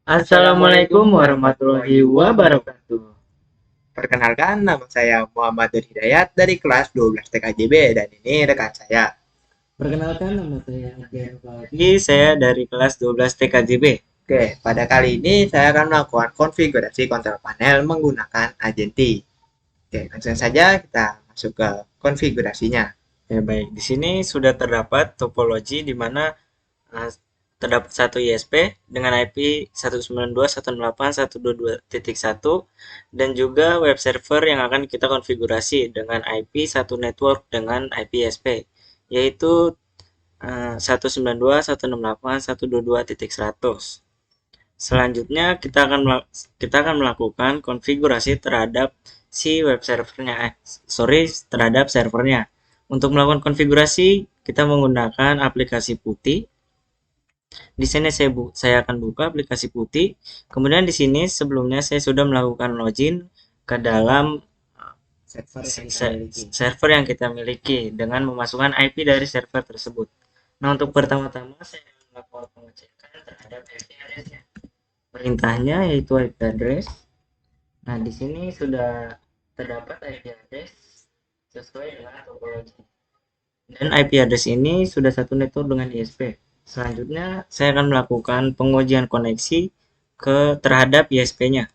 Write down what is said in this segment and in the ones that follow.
Assalamualaikum warahmatullahi wabarakatuh. Perkenalkan, nama saya Muhammad Nur Hidayat dari kelas 12 TKJB dan ini rekan saya. Perkenalkan nama saya Adrian Lagi, saya dari kelas 12 TKJB. Oke, pada kali ini saya akan melakukan konfigurasi kontrol panel menggunakan Agenti. Oke, langsung saja kita masuk ke konfigurasinya. Ya baik, di sini sudah terdapat topologi di mana terdapat satu ISP dengan IP 192.168.122.1 dan juga web server yang akan kita konfigurasi dengan IP satu network dengan IP ISP yaitu 192.168.122.100. Selanjutnya kita akan melakukan konfigurasi terhadap si web servernya, terhadap servernya. Untuk melakukan konfigurasi, kita menggunakan aplikasi Putih. Di sini saya akan buka aplikasi Putih. Kemudian di sini sebelumnya saya sudah melakukan login ke dalam server yang kita miliki dengan memasukkan IP dari server tersebut. Nah, untuk pertama-tama saya akan melakukan pengecekan terhadap IP address-nya. Perintahnya yaitu IP address. Nah, di sini sudah terdapat IP address sesuai dengan topologi. Dan IP address ini sudah satu network dengan ISP. Selanjutnya, saya akan melakukan pengujian koneksi terhadap ISP-nya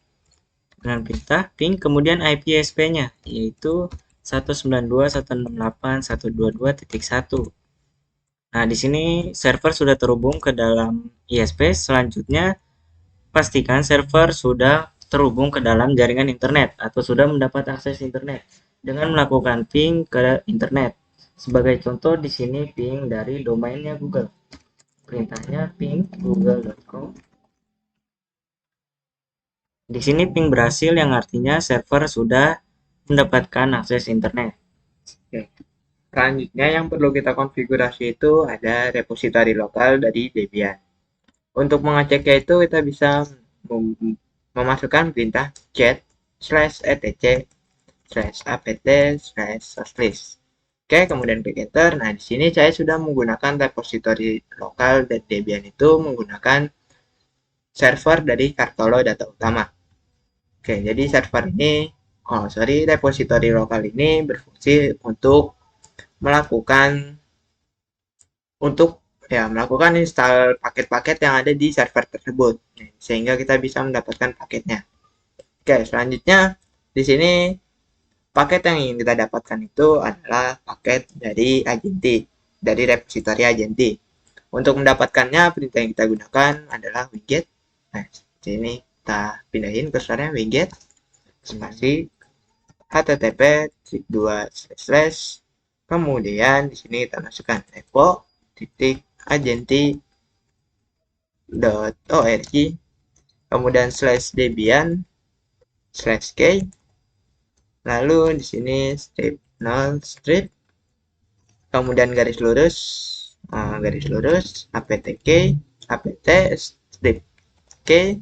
dengan perintah ping kemudian IP ISP-nya yaitu 192.168.122.1. Nah, di sini server sudah terhubung ke dalam ISP. Selanjutnya, pastikan server sudah terhubung ke dalam jaringan internet atau sudah mendapat akses internet dengan melakukan ping ke internet. Sebagai contoh di sini ping dari domainnya Google. Perintahnya ping google.com. Di sini ping berhasil yang artinya server sudah mendapatkan akses internet. Oke. Selanjutnya yang perlu kita konfigurasi itu ada repository lokal dari Debian. Untuk mengeceknya itu kita bisa memasukkan perintah cat /etc/apt/sourcelist. Oke, kemudian klik enter. Nah, di sini saya sudah menggunakan repository lokal dan Debian itu menggunakan server dari Kartolo data utama. Oke, jadi server ini, repository lokal ini berfungsi untuk melakukan untuk melakukan install paket-paket yang ada di server tersebut sehingga kita bisa mendapatkan paketnya. Oke, selanjutnya di sini paket yang ingin kita dapatkan itu adalah paket dari Agenti, dari repository Agenti. Untuk mendapatkannya, perintah yang kita gunakan adalah widget. Nah, sini kita pindahin kursornya widget spasi http kemudian di sini kita masukkan repo agenti.org kemudian /debian/k lalu di sini strip 0 strip kemudian garis lurus aptk apt strip k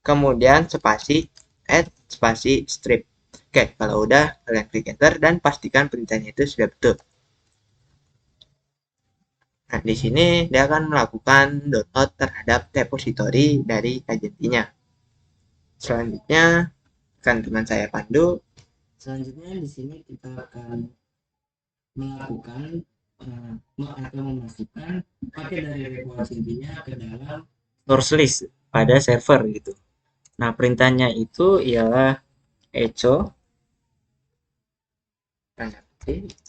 kemudian spasi add spasi strip. Oke, kalau udah kalian klik enter dan pastikan perintahnya itu sudah betul. Nah, di sini dia akan melakukan download terhadap repository dari agentinya. Selanjutnya akan teman saya pandu. Selanjutnya di sini kita akan melakukan atau memasukkan paket dari repo intinya ke dalam source list pada server gitu. Nah, perintahnya itu ialah echo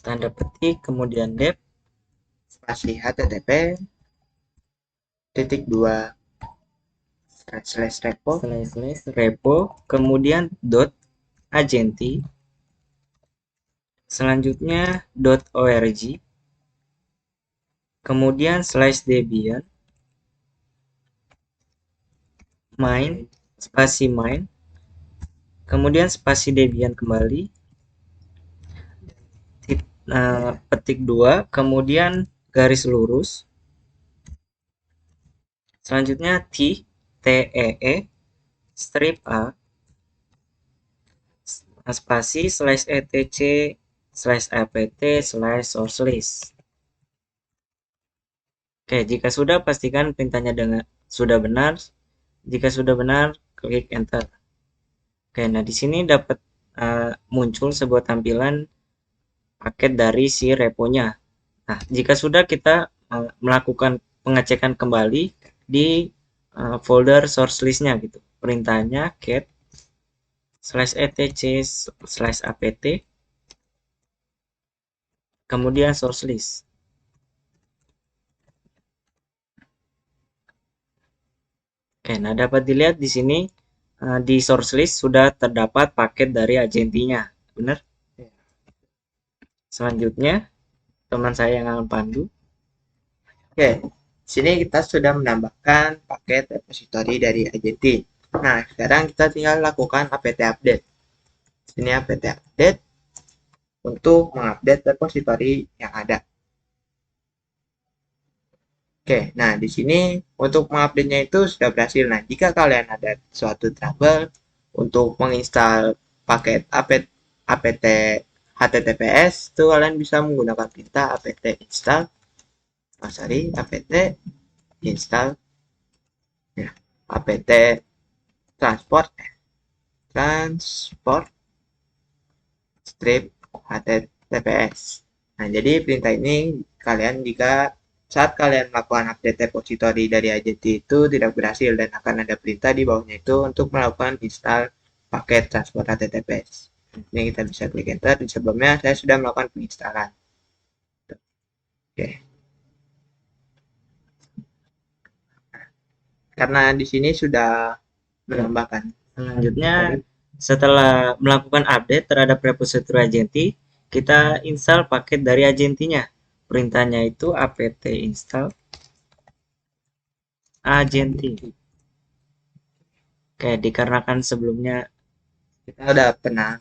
tanda petik kemudian dep spasi http -2 repo kemudian dot agenti selanjutnya .org kemudian /debian main spasi main kemudian spasi debian kembali petik 2 kemudian garis lurus selanjutnya tee strip a spasi /etc/apt/sourcelist. Oke, jika sudah pastikan perintahnya sudah benar Jika sudah benar, klik enter. Oke, nah di sini dapat muncul sebuah tampilan paket dari si reponya. Nah, jika sudah kita melakukan pengecekan kembali di folder source list-nya gitu. Perintahnya cat /etc/apt kemudian source list. Oke, nah dapat dilihat di sini di source list sudah terdapat paket dari agentinya. Benar? Selanjutnya, teman saya yang akan pandu. Oke, sini kita sudah menambahkan paket repository dari Agenti. Nah, sekarang kita tinggal lakukan apt update. Sini apt update untuk mengupdate repository yang ada. Oke, nah di sini untuk mengupdate-nya itu sudah berhasil. Nah, jika kalian ada suatu trouble untuk menginstal paket apt HTTPS, itu kalian bisa menggunakan perintah apt install, apt install, ya, apt transport strip HTTPS. Nah, jadi perintah ini kalian jika saat kalian melakukan update repository dari Agenti itu tidak berhasil dan akan ada perintah di bawahnya itu untuk melakukan install paket transport HTTPS. Ini kita bisa klik enter. Di sebelumnya saya sudah melakukan penginstalan. Oke. Karena di sini sudah menambahkan. Selanjutnya, setelah melakukan update terhadap repository Agenti, kita install paket dari Agentinya. Perintahnya itu apt install Agenti. Oke, dikarenakan sebelumnya Kita udah pernah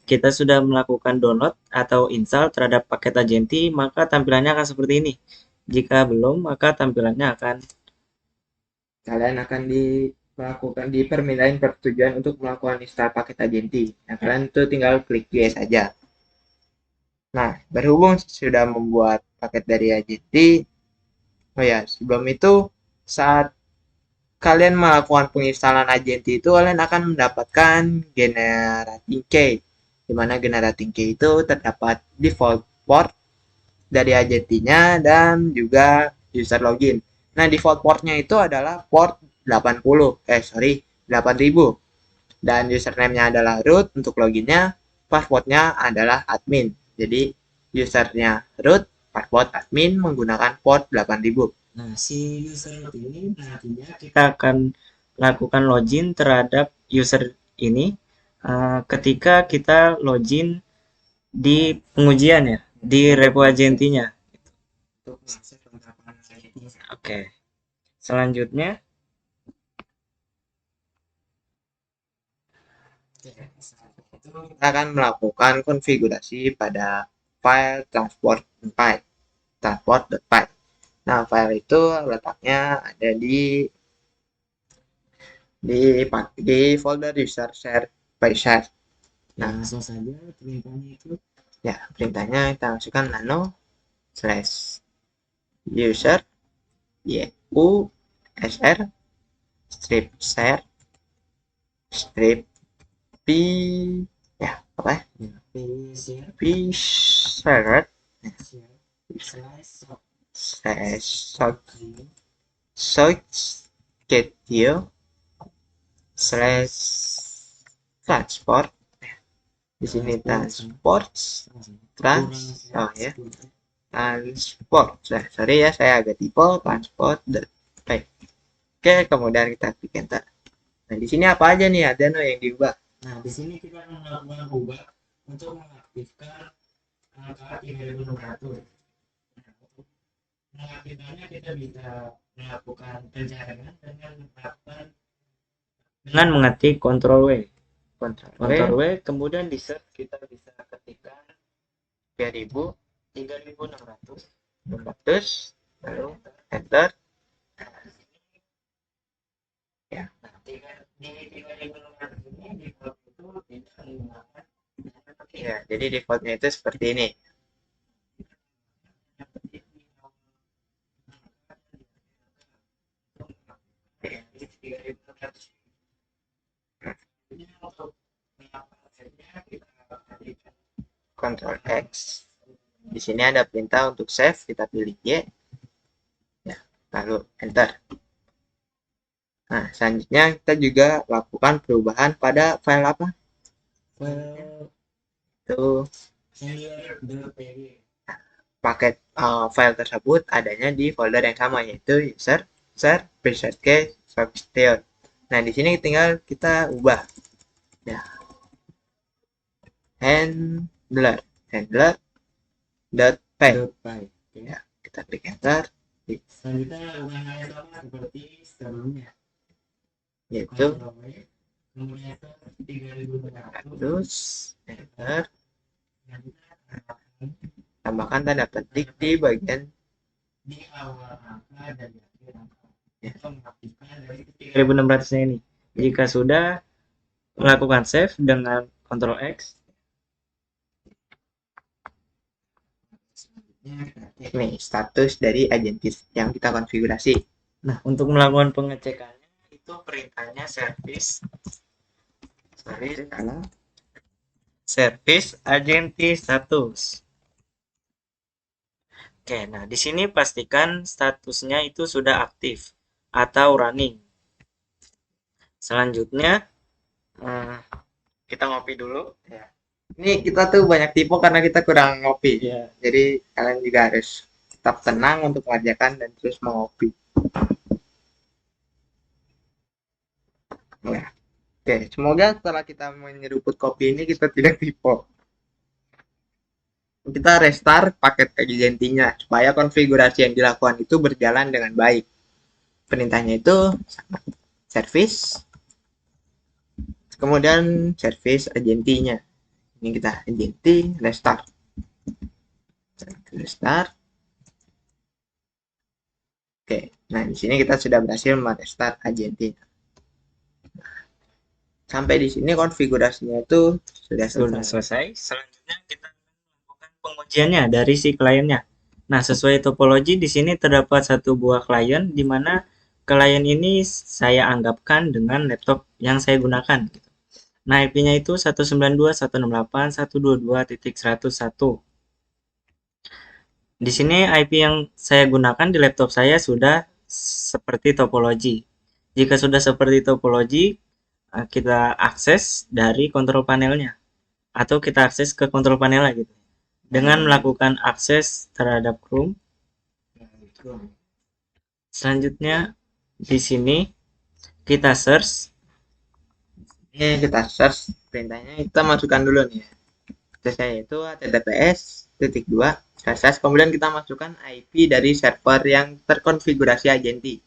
kita sudah melakukan download atau install terhadap paket Agenti, maka tampilannya akan seperti ini. Jika belum, maka tampilannya akan kalian akan melakukan permintaan persetujuan untuk melakukan install paket Agenti. Nah, kalian itu tinggal klik yes saja. Nah, berhubung sudah membuat paket dari Agenti, oh ya, sebelum itu saat kalian melakukan penginstalan Agenti itu kalian akan mendapatkan generating key, di mana generating key itu terdapat default port dari Agentinya dan juga user login. Nah, default portnya itu adalah port 8000 dan username-nya adalah root. Untuk loginnya, passwordnya adalah admin. Jadi usernya root, password admin menggunakan port 8000. Nah, si user ini nantinya kita akan lakukan login terhadap user ini ketika kita login di pengujian ya, di repo agentinya. Oke. Selanjutnya kita akan melakukan konfigurasi pada file transport.py. Nah, file itu letaknya ada di folder user share by share. nah, langsung saja perintahnya itu Ya, perintahnya kita masukkan nano slash user usr strip share strip p ya apa ya p share slash schedule slash transport. Di sini transport transport. Nah, sorry ya, saya agak tipe transport. Baik. Oke, kemudian kita klik enter. Nah, di sini apa aja nih ada yang diubah? Nah, di sini kita akan melakukan ubah untuk mengaktifkan angka 3600. Mengaktifkannya kita bisa melakukan pencarian dengan mengetik Ctrl W. Ctrl W, kemudian di search kita bisa ketikkan 3600 lalu enter. Ya. Ya, jadi defaultnya itu seperti ini. 3600. Ini untuk mengaplikasinya kita ketikkan Ctrl X. Di sini ada perintah untuk save, kita pilih Y. Ya, lalu enter. Nah, selanjutnya kita juga lakukan perubahan pada file apa? file Itu player.py. paket file tersebut adanya di folder yang sama, yaitu user preset case substitute. Nah, di sini tinggal kita ubah ya, handler dot py. Ya, kita klik enter, Selanjutnya lakukan hal yang sama seperti sebelumnya. yaitu Kemudian 3600. terus enter, tambahkan tanda petik di bagian Di awal angka dan di akhir angka. ya. Itu mengaktifkan dari 3600-nya ini. Jika sudah, melakukan save dengan Ctrl X. Ini status dari agentis yang kita konfigurasi. Nah, untuk melakukan pengecekannya itu perintahnya service agenti status. Oke, nah di sini pastikan statusnya itu sudah aktif atau running. Selanjutnya kita ngopi dulu. Ya. Ini kita tuh banyak tipe karena kita kurang ngopi. Ya. Jadi kalian juga harus tetap tenang untuk mengerjakan dan terus mengopi. Ya. Oke, semoga setelah kita menyeruput kopi ini kita tidak tipe. Kita restart paket agentinya supaya konfigurasi yang dilakukan itu berjalan dengan baik. Perintahnya itu service, kemudian service agentinya. Ini kita agenti restart. Oke, nah di sini kita sudah berhasil merestart agentinya. Sampai di sini konfigurasinya itu sudah selesai. Selanjutnya kita melakukan pengujiannya dari si kliennya. Nah, sesuai topologi di sini terdapat satu buah klien di mana klien ini saya anggapkan dengan laptop yang saya gunakan. Nah, IP-nya itu 192.168.122.101. Di sini IP yang saya gunakan di laptop saya sudah seperti topologi. Jika sudah seperti topologi, kita akses dari kontrol panelnya atau kita akses ke kontrol panel gitu dengan melakukan akses terhadap Chrome. Selanjutnya di sini kita search. Ini kita search, perintahnya kita masukkan dulu nih. Aksesnya itu https://, kemudian kita masukkan IP dari server yang terkonfigurasi agenti,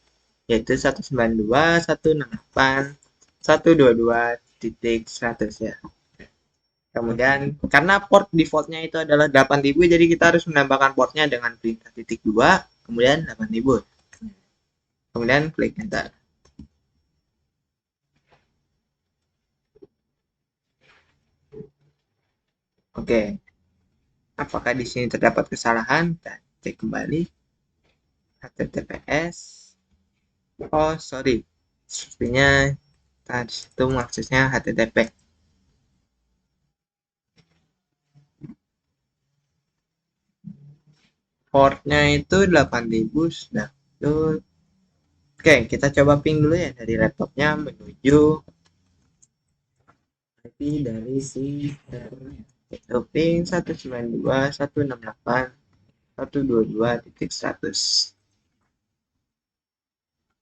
yaitu 192.168.122.100 ya. Kemudian karena port defaultnya itu adalah 8000, jadi kita harus menambahkan portnya dengan perintah .2 kemudian 8000. Kemudian klik enter. Oke. Apakah di sini terdapat kesalahan? Kita cek kembali. https. Oh, sorry. Sepertinya tadi itu maksudnya http. Portnya itu 8000 sudah betul. Oke, kita coba ping dulu ya dari laptopnya menuju IP dari si servernya. itu ping 192.168.122.100.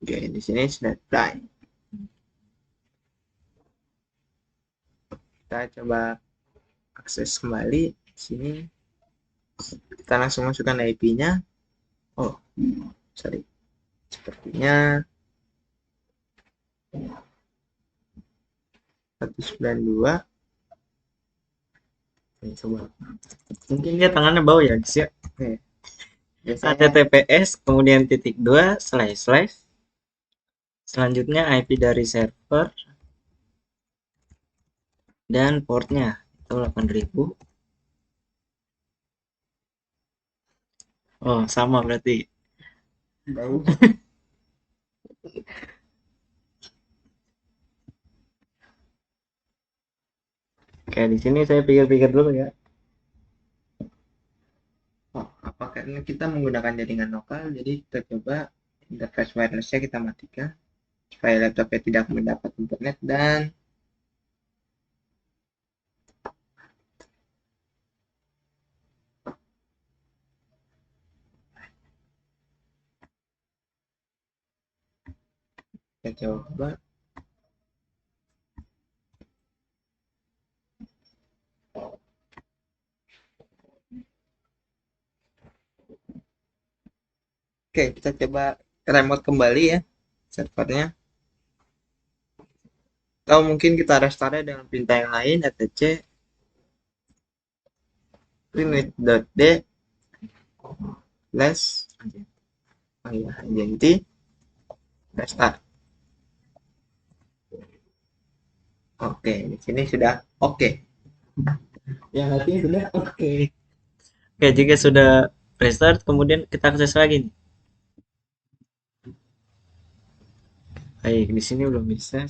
Oke, di sini sudah apply. Kita coba akses kembali di sini. Kita langsung masukkan IP-nya. Oh, sorry. Sepertinya 192. Oke, coba. Mungkin dia tangannya bau ya, guys ya. Oke. Biasanya https kemudian // selanjutnya IP dari server dan portnya itu 8000. Oh, sama berarti. bau. Kayak di sini saya pikir-pikir dulu ya. Oh, apa karena kita menggunakan jaringan lokal, jadi kita coba interface wirelessnya kita matikan supaya laptopnya tidak mendapat internet dan kita coba. Oke, kita coba remote kembali ya servernya. Atau mungkin kita restart dengan perintah yang lain, etc limit.d less agenti restart. Oke, di sini sudah oke. Yang artinya sudah oke. Oke, jika sudah restart, kemudian kita akses lagi nih. Baik, di sini belum bisa.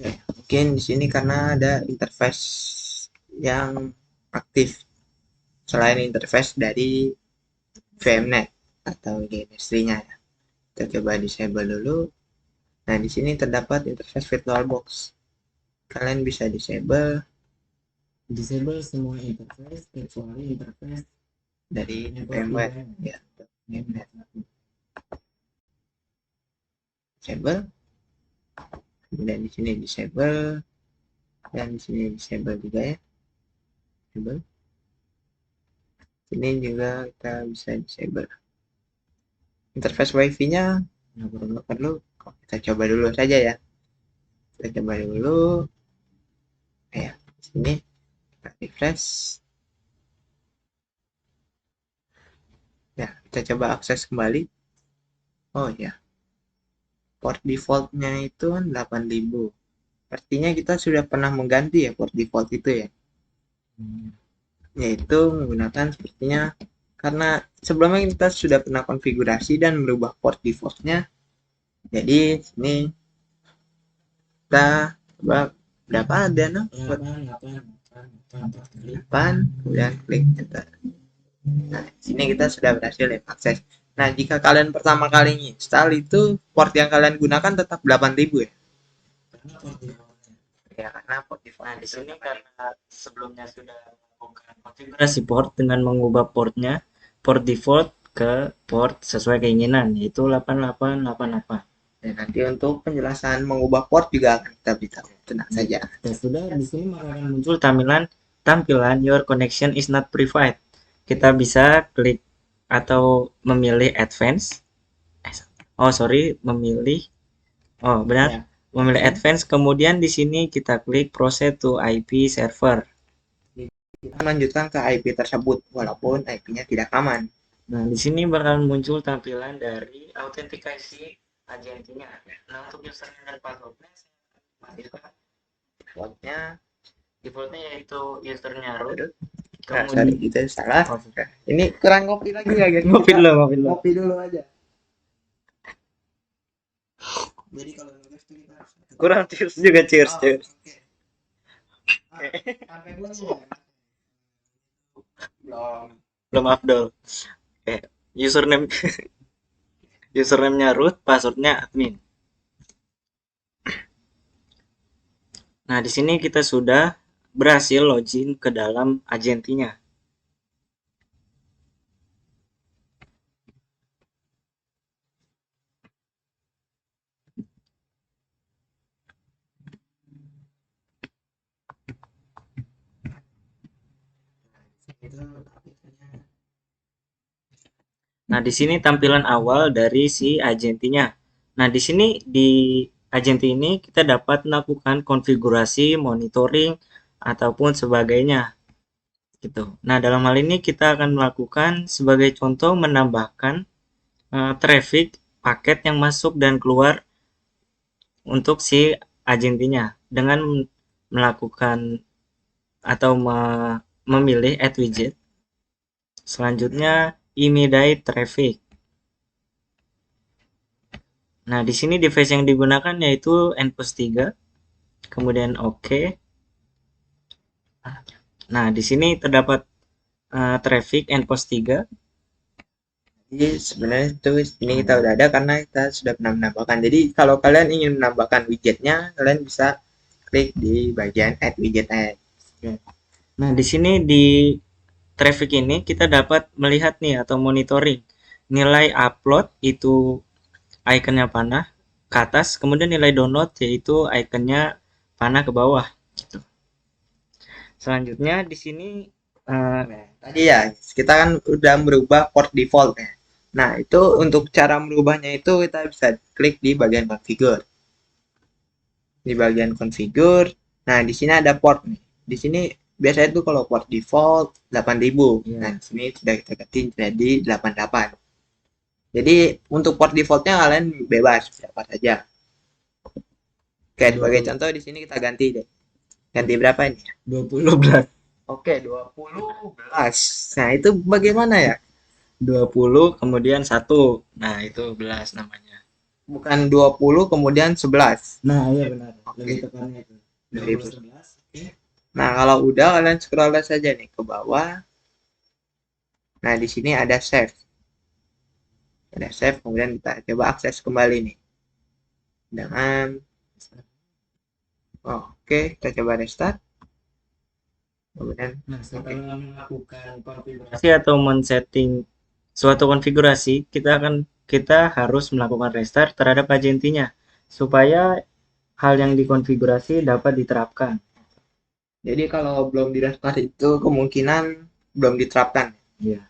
Ya, mungkin di sini karena ada interface yang aktif selain interface dari VMnet atau industri-nya. Kita coba disable dulu. Nah, di sini terdapat interface VirtualBox. Kalian bisa disable semua interface kecuali interface dari VMware ya. VMnet. Disable. Kemudian di sini disable dan di sini disable juga ya. Disable. Ini juga kita bisa disable. Interface WiFi-nya nggak perlu. Kita coba dulu saja ya. Kita coba dulu. Ya, sini kita refresh. Ya, kita coba akses kembali. Oh ya, port defaultnya itu 8000. Artinya kita sudah pernah mengganti ya port default itu ya. Yaitu menggunakan sepertinya karena sebelumnya kita sudah pernah konfigurasi dan merubah port defaultnya. Jadi sini kita coba berapa ada 8, kemudian klik enter. Nah, sini kita sudah berhasil akses. Nah, jika kalian pertama kali install itu port yang kalian gunakan tetap 8000 ya. Ya, karena port default. Nah, di sini karena sebelumnya sudah melakukan konfigurasi port dengan mengubah portnya, port default ke port sesuai keinginan, yaitu 8888. Dan nanti untuk penjelasan mengubah port juga akan kita beritahu. Tenang saja. Dan sudah di sini maka akan muncul tampilan your connection is not private. Kita bisa klik atau memilih advance. Oh, sorry, memilih. Oh, benar. Ya. Memilih advance, kemudian di sini kita klik proceed to IP server. Kita melanjutkan ke IP tersebut walaupun IP-nya tidak aman. Nah, di sini bakal muncul tampilan dari autentikasi agentinya. Nah, untuk username dan passwordnya, defaultnya yaitu usernya root. Kemudian itu salah. Ini kurang ngopi lagi ya, guys. Ngopi dulu. Ngopi dulu aja. Jadi kalau nulis itu kita harus Kurang cheers juga, cheers. Sampai belum ya? Belum Abdul. Username username-nya root, passwordnya admin. Nah, di sini kita sudah berhasil login ke dalam agentinya. Nah, di sini tampilan awal dari si agentinya. Nah, di sini di agenti ini kita dapat melakukan konfigurasi, monitoring, ataupun sebagainya. Gitu. Nah, dalam hal ini kita akan melakukan sebagai contoh menambahkan traffic paket yang masuk dan keluar untuk si agentinya dengan melakukan atau memilih add widget. Selanjutnya immediate traffic. Nah, di sini device yang digunakan yaitu NPOS 3, kemudian oke. Nah, di sini terdapat traffic NPOS 3. Jadi sebenarnya itu ini kita udah ada karena kita sudah pernah menambahkan. Jadi kalau kalian ingin menambahkan widgetnya, kalian bisa klik di bagian add widget add. Nah, di sini di traffic ini kita dapat melihat nih atau monitoring nilai upload itu ikonnya panah ke atas, kemudian nilai download yaitu ikonnya panah ke bawah. Gitu. Selanjutnya di sini Tadi ya kita kan udah merubah port default ya. Nah itu untuk cara merubahnya itu kita bisa klik di bagian configure. Di bagian configure, nah di sini ada port nih. Di sini biasanya itu kalau port default 8000. Nah di sini sudah kita ganti jadi 88. Jadi untuk port defaultnya kalian bebas berapa saja. Oke, sebagai contoh di sini kita ganti deh. Ganti berapa ini? 20 belas. Oke, 20 belas. Nah, itu bagaimana ya? 20 kemudian 1. Nah, itu belas namanya. Bukan 20 kemudian 11. Nah, iya benar. Oke. Lebih tepatnya itu. 20. 11. Oke. Nah, kalau udah kalian scroll saja nih ke bawah. Nah, di sini ada save. Ada save, kemudian kita coba akses kembali nih. Dengan oke, kita coba restart. Kemudian Nah, setelah melakukan konfigurasi atau men-setting suatu konfigurasi, kita harus melakukan restart terhadap agentinya supaya hal yang dikonfigurasi dapat diterapkan. jadi kalau belum di restart itu kemungkinan belum diterapkan. Iya.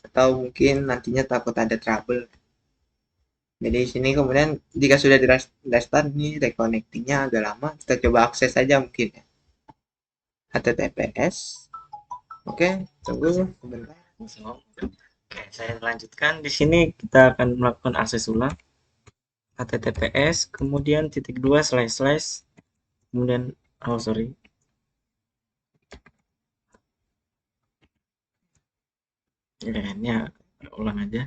Atau mungkin nantinya takut ada trouble. Jadi di sini kemudian jika sudah di restart nih reconnectingnya agak lama, kita coba akses saja mungkin ya. HTTPS. Oke, tunggu sebentar. Oke, saya lanjutkan. Di sini kita akan melakukan akses ulang. HTTPS, kemudian titik 2 slash slash, kemudian oh sorry. Ya, ini ulang aja.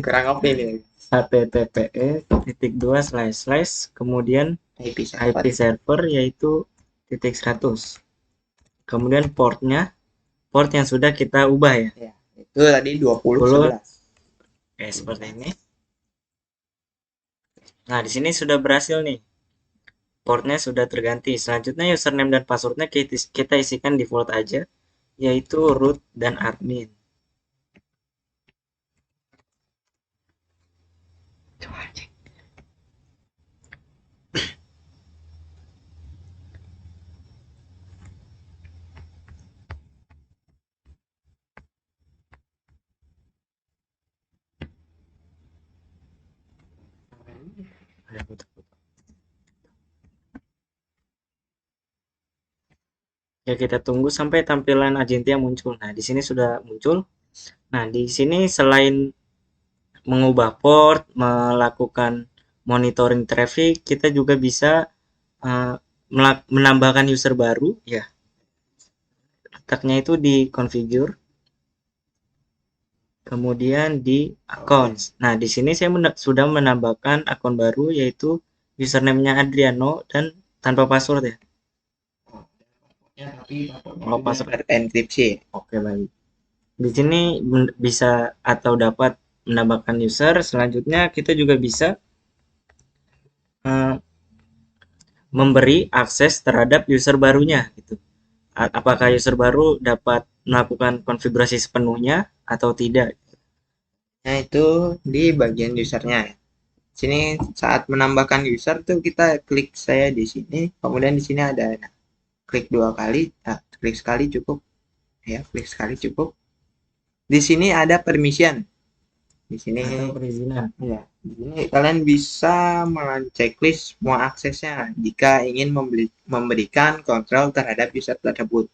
Kurang apa ini? HTTPS titik 2 slash slash, kemudian IP IP server yaitu titik 100. Kemudian port yang sudah kita ubah ya. Ya, itu tadi 2011. Oke, seperti ini. Nah, di sini sudah berhasil nih. Portnya sudah terganti. Selanjutnya username dan passwordnya kita isikan default aja, yaitu root dan admin. Coba cek. Ya, kita tunggu sampai tampilan Agentia muncul. Nah, di sini sudah muncul. Nah, di sini selain mengubah port, melakukan monitoring traffic, kita juga bisa uh, menambahkan user baru. Ya, letaknya itu di configure, kemudian di accounts. Nah, di sini saya sudah menambahkan akun baru yaitu username-nya Adriano dan tanpa password ya. Oh, password enkripsi. Oke, baik. Di sini bisa atau dapat menambahkan user. Selanjutnya kita juga bisa memberi akses terhadap user barunya gitu. Apakah user baru dapat melakukan konfigurasi sepenuhnya atau tidak? Nah, itu di bagian usernya. Sini saat menambahkan user tuh kita klik saya di sini, kemudian di sini ada klik 2 kali, klik sekali cukup. Ya, klik sekali cukup. Di sini ada permission. Di sini perizinan. Ya, di sini kalian bisa checklist semua aksesnya jika ingin memberikan kontrol terhadap user tersebut.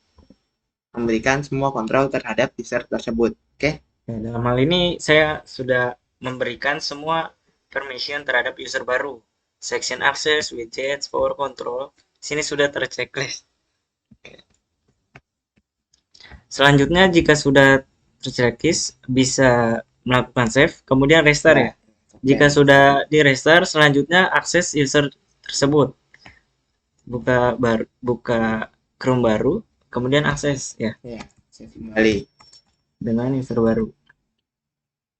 Memberikan semua kontrol terhadap user tersebut. Oke? Ya, dalam hal ini saya sudah memberikan semua permission terhadap user baru. Section access, widgets, power control. Sini sudah terchecklist. Selanjutnya jika sudah checklist bisa melakukan save, kemudian restart ya. Oke. Jika sudah di restart, selanjutnya akses user tersebut. Buka Chrome baru, kemudian akses ya Ya, save kembali. dengan user baru.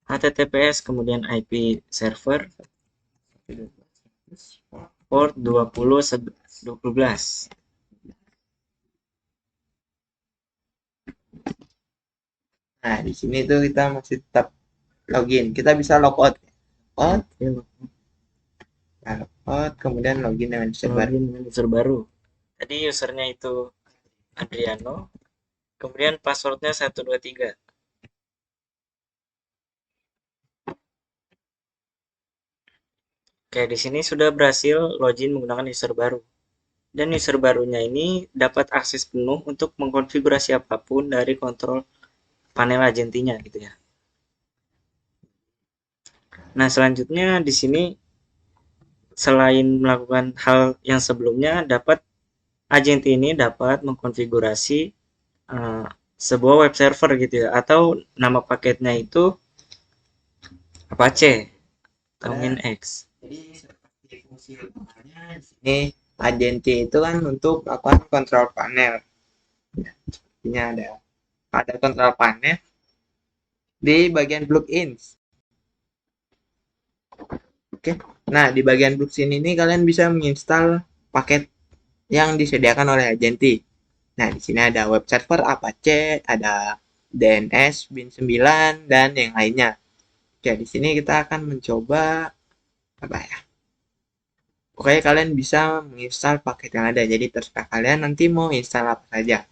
HTTPS kemudian IP server port 2012. Nah, di sini tuh kita masih tetap login. Kita bisa logout. Logout, nah, logout, kemudian login dengan user baru. Login dengan user baru. Tadi usernya itu Adriano, kemudian passwordnya 123. Oke, di sini sudah berhasil login menggunakan user baru. Dan user barunya ini dapat akses penuh untuk mengkonfigurasi apapun dari kontrol panel agentinya gitu ya. Nah, selanjutnya di sini selain melakukan hal yang sebelumnya, agenti ini dapat mengkonfigurasi sebuah web server gitu ya, atau nama paketnya itu Apache atau Minx. Jadi seperti fungsi utamanya di sini agenti itu kan untuk melakukan kontrol panel. Ya, sepertinya ada kontrol panel di bagian plugins. Oke. Nah, di bagian plugin ini kalian bisa menginstal paket yang disediakan oleh agenti. Nah, di sini ada web server Apache, ada DNS bin 9 dan yang lainnya. Oke, di sini kita akan mencoba apa ya? Oke, kalian bisa menginstal paket yang ada. Jadi terserah kalian nanti mau install apa saja.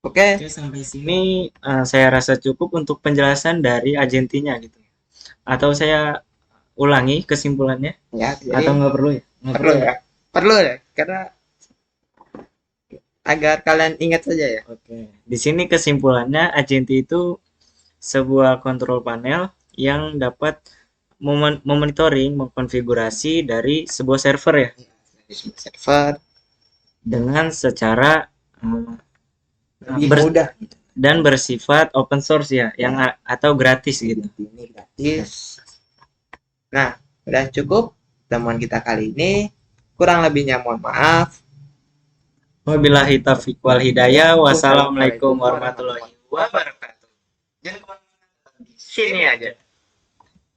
Oke. Oke, sampai sini saya rasa cukup untuk penjelasan dari agentinya gitu. Atau saya ulangi kesimpulannya? Ya, jadi Atau nggak perlu ya? Nggak perlu ya. Perlu ya, karena agar kalian ingat saja ya. Oke. Di sini kesimpulannya agenti itu sebuah kontrol panel yang dapat memonitoring, mengkonfigurasi dari sebuah server ya, Server dengan secara lebih mudah dan bersifat open source ya, yang atau gratis gitu. ini gratis. Nah, udah cukup temuan kita kali ini. Kurang lebihnya mohon maaf. Wabillahi taufiq wal hidayah. Wassalamualaikum warahmatullahi wabarakatuh. Jangan kemana-mana. Sini aja.